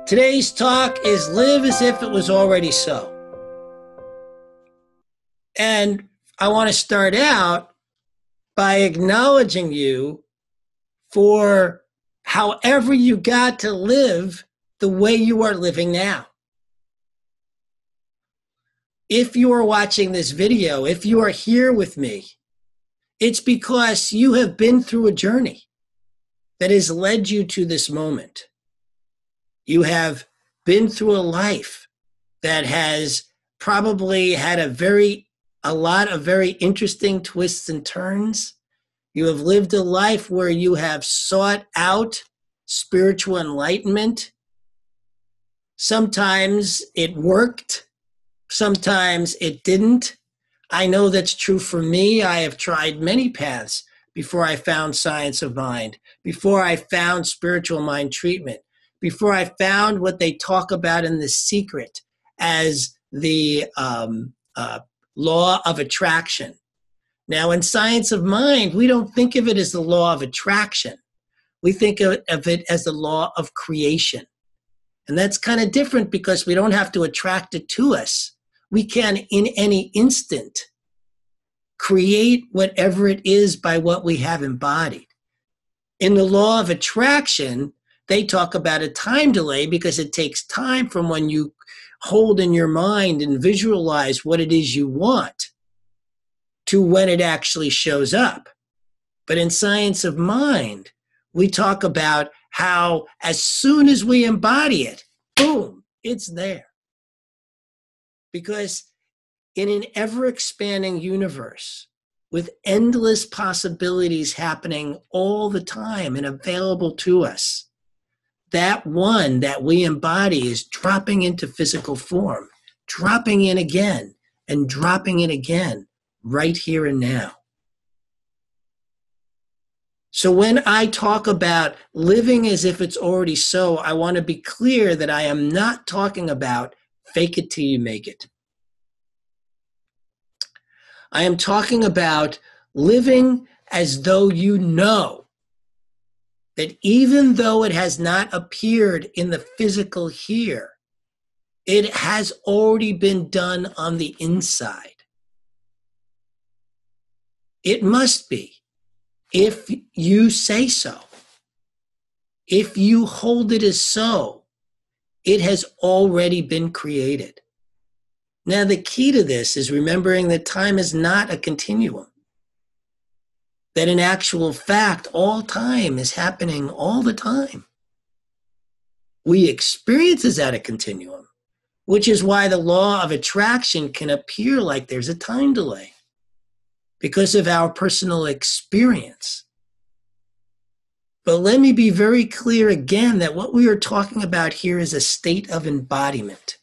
Today's talk is live as if it was already so. And I want to start out by acknowledging you for however you got to live the way you are living now. If you are watching this video, if you are here with me, it's because you have been through a journey that has led you to this moment. You have been through a life that has probably had a lot of very interesting twists and turns. You have lived a life where you have sought out spiritual enlightenment. Sometimes it worked, sometimes it didn't. I know that's true for me. I have tried many paths before I found science of mind, before I found spiritual mind treatment, before I found what they talk about in The Secret as the law of attraction. Now, in science of mind, we don't think of it as the law of attraction. We think of it as the law of creation. And that's kind of different because we don't have to attract it to us. We can, in any instant, create whatever it is by what we have embodied. In the law of attraction, they talk about a time delay because it takes time from when you hold in your mind and visualize what it is you want to when it actually shows up. But in science of mind, we talk about how as soon as we embody it, boom, it's there. Because in an ever-expanding universe with endless possibilities happening all the time and available to us, that one that we embody is dropping into physical form, dropping in again and dropping in again right here and now. So when I talk about living as if it's already so, I want to be clear that I am not talking about fake it till you make it. I am talking about living as though you know that even though it has not appeared in the physical here, it has already been done on the inside. It must be, if you say so. If you hold it as so, it has already been created. Now, the key to this is remembering that time is not a continuum. That in actual fact, all time is happening all the time. We experience it at a continuum, which is why the law of attraction can appear like there's a time delay because of our personal experience. But let me be very clear again that what we are talking about here is a state of embodiment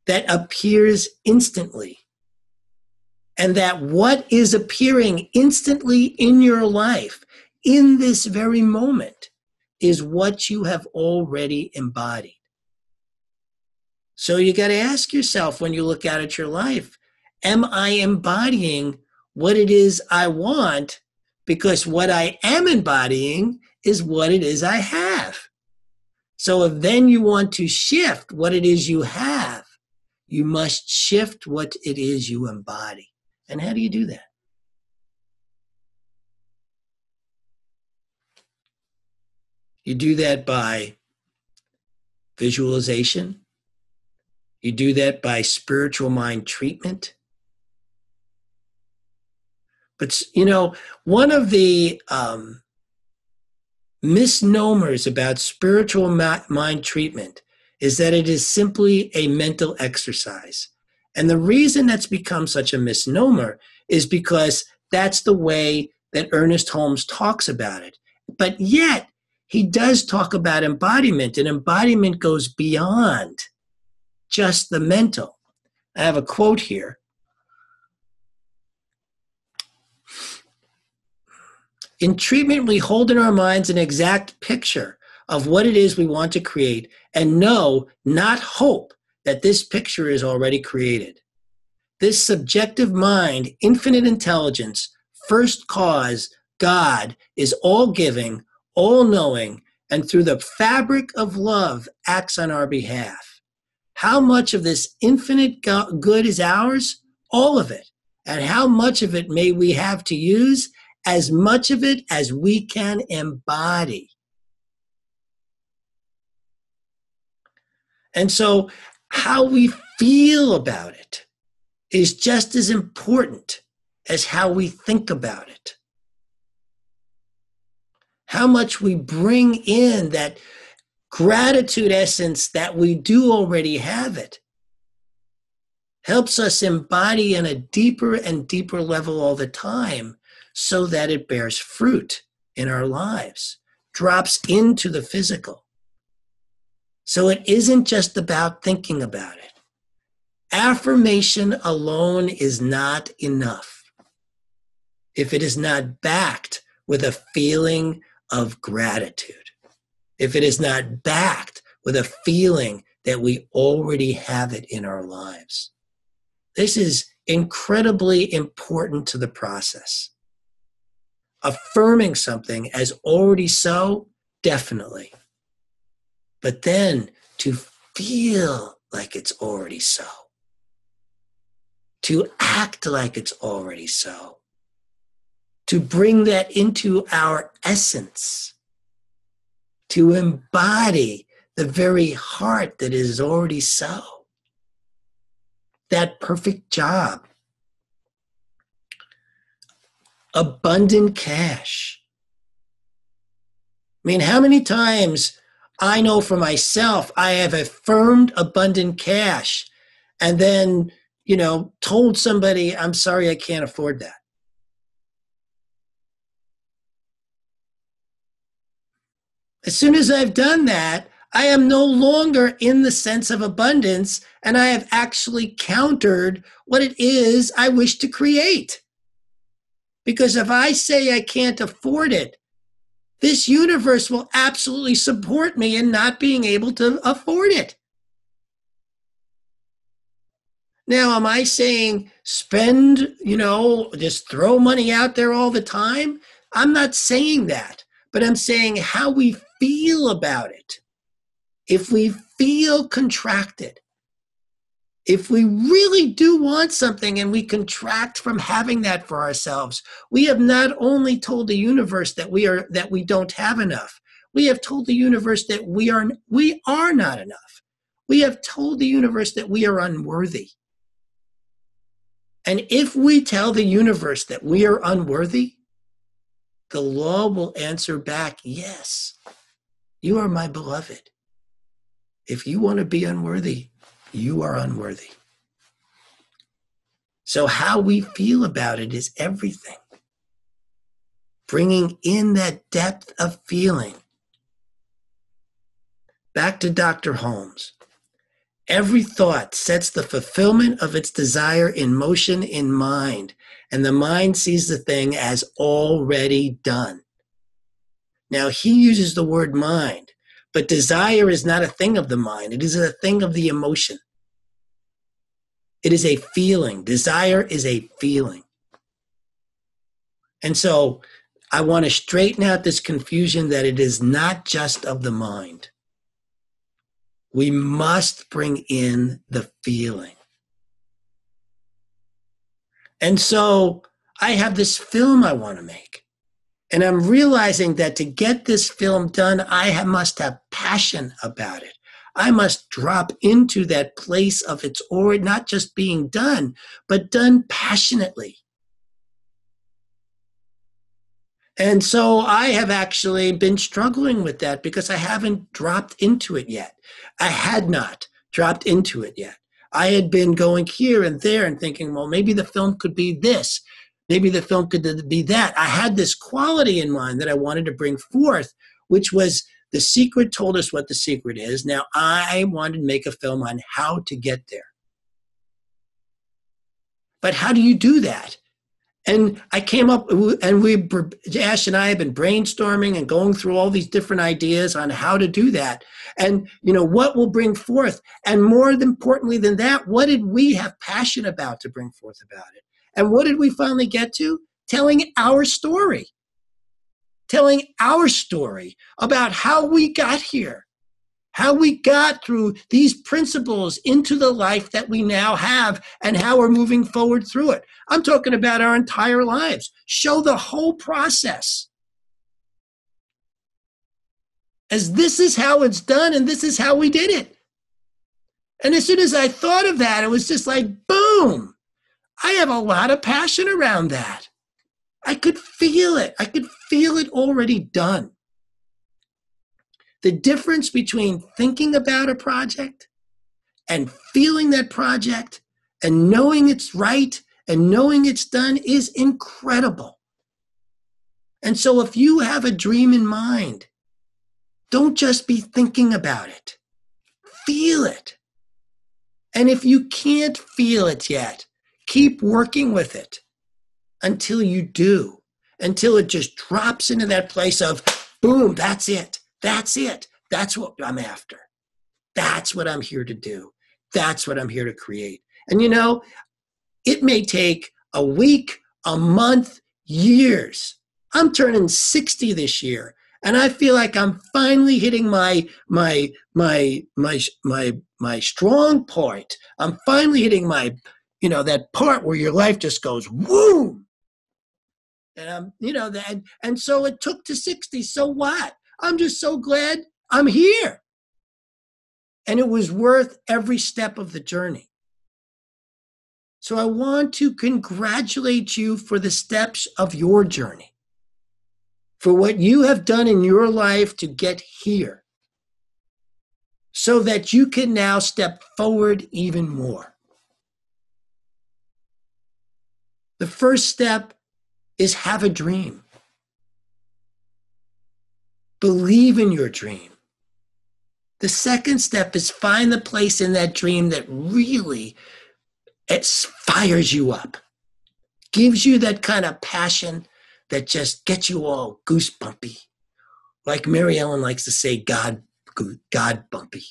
that appears instantly. And that what is appearing instantly in your life, in this very moment, is what you have already embodied. So you got to ask yourself when you look out at your life, am I embodying what it is I want? Because what I am embodying is what it is I have. So if then you want to shift what it is you have, you must shift what it is you embody. And how do you do that? You do that by visualization. You do that by spiritual mind treatment. But, one of the misnomers about spiritual mind treatment is that it is simply a mental exercise. And the reason that's become such a misnomer is because that's the way that Ernest Holmes talks about it. But yet, he does talk about embodiment, and embodiment goes beyond just the mental. I have a quote here. In treatment, we hold in our minds an exact picture of what it is we want to create and know, not hope, that this picture is already created. This subjective mind, infinite intelligence, first cause, God, is all-giving, all-knowing, and through the fabric of love acts on our behalf. How much of this infinite good is ours? All of it. And how much of it may we have to use? As much of it as we can embody. And so how we feel about it is just as important as how we think about it. How much we bring in that gratitude essence that we do already have it helps us embody in a deeper and deeper level all the time so that it bears fruit in our lives, drops into the physical. So it isn't just about thinking about it. Affirmation alone is not enough if it is not backed with a feeling of gratitude, if it is not backed with a feeling that we already have it in our lives. This is incredibly important to the process. Affirming something as already so, definitely. But then to feel like it's already so, to act like it's already so, to bring that into our essence, to embody the very heart that is already so. That perfect job, abundant cash. I mean, how many times I know for myself, I have affirmed abundant cash and then, told somebody, I'm sorry, I can't afford that. As soon as I've done that, I am no longer in the sense of abundance, and I have actually countered what it is I wish to create. Because if I say I can't afford it, this universe will absolutely support me in not being able to afford it. Now, am I saying spend, just throw money out there all the time? I'm not saying that, but I'm saying how we feel about it. If we feel contracted, if we really do want something and we contract from having that for ourselves, we have not only told the universe that we don't have enough. We have told the universe that we are not enough. We have told the universe that we are unworthy. And if we tell the universe that we are unworthy, the law will answer back, yes, you are my beloved. If you want to be unworthy, you are unworthy. So how we feel about it is everything. Bringing in that depth of feeling. Back to Dr. Holmes. Every thought sets the fulfillment of its desire in motion in mind, and the mind sees the thing as already done. Now, he uses the word mind, but desire is not a thing of the mind. It is a thing of the emotion. It is a feeling. Desire is a feeling. And so I want to straighten out this confusion that it is not just of the mind. We must bring in the feeling. And so I have this film I want to make. And I'm realizing that to get this film done, I must have passion about it. I must drop into that place of it's already not just being done, but done passionately. And so I have actually been struggling with that because I haven't dropped into it yet. I had not dropped into it yet. I had been going here and there and thinking, well, maybe the film could be this. Maybe the film could be that. I had this quality in mind that I wanted to bring forth, which was the secret told us what the secret is. Now I wanted to make a film on how to get there. But how do you do that? And I came up, and Ash and I have been brainstorming and going through all these different ideas on how to do that. And, what will bring forth? And more importantly than that, what did we have passion about to bring forth about it? And what did we finally get to? Telling our story. telling our story about how we got here, how we got through these principles into the life that we now have, and how we're moving forward through it. I'm talking about our entire lives. Show the whole process. As this is how it's done, and this is how we did it. And as soon as I thought of that, it was just like, boom. I have a lot of passion around that. I could feel it. I could feel it already done. The difference between thinking about a project and feeling that project and knowing it's right and knowing it's done is incredible. And so if you have a dream in mind, don't just be thinking about it. Feel it. And if you can't feel it yet, keep working with it until you do, until it just drops into that place of, boom, that's it. That's it. That's what I'm after. That's what I'm here to do. That's what I'm here to create. And you know, it may take a week, a month, years. I'm turning 60 this year, and I feel like I'm finally hitting my strong point. I'm finally hitting my, that part where your life just goes woo. And and so it took to 60. So what? I'm just so glad I'm here. And it was worth every step of the journey. So I want to congratulate you for the steps of your journey, for what you have done in your life to get here, so that you can now step forward even more. The first step is have a dream. Believe in your dream. The second step is find the place in that dream that really fires you up, gives you that kind of passion that just gets you all goosebumpy. Like Mary Ellen likes to say, God bumpy.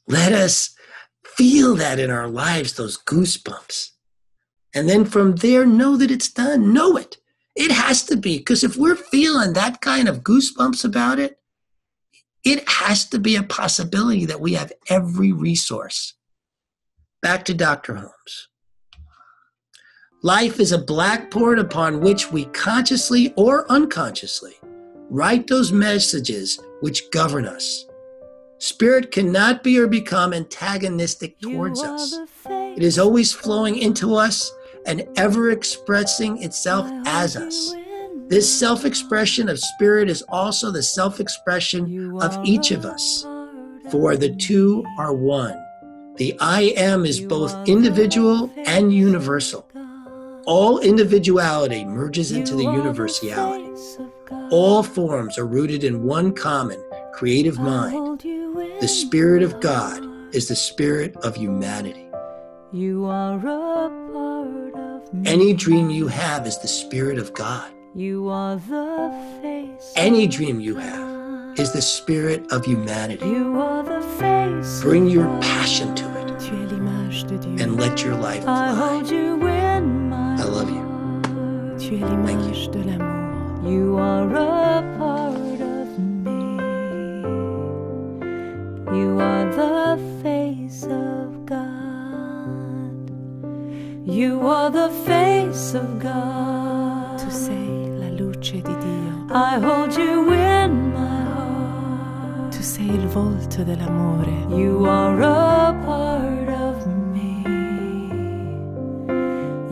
Let us feel that in our lives, those goosebumps. And then from there, know that it's done. Know it. It has to be, because if we're feeling that kind of goosebumps about it, it has to be a possibility that we have every resource. Back to Dr. Holmes. Life is a blackboard upon which we consciously or unconsciously write those messages which govern us. Spirit cannot be or become antagonistic towards us. It is always flowing into us and ever expressing itself as us. This self-expression of spirit is also the self-expression of each of us, for the two are one. The I am is both individual and universal. All individuality merges into the universality. All forms are rooted in one common creative mind. The Spirit of God is the spirit of humanity. You are a part of me. Any dream you have is the Spirit of God. You are the face. Any dream you have is the spirit of humanity. You are the face. Bring your passion to it. Tu es l'image de Dieu. And let your life fly. I hold you in my I love you. Tu es l'image de l'amour. You are a part of me. You are the face of God. You are the face of God. Tu sei la luce di Dio. I hold you in my heart. Tu sei il volto dell'amore. You are a part of me.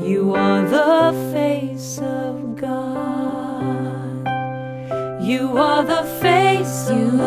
You are the face of God. You are the face of God.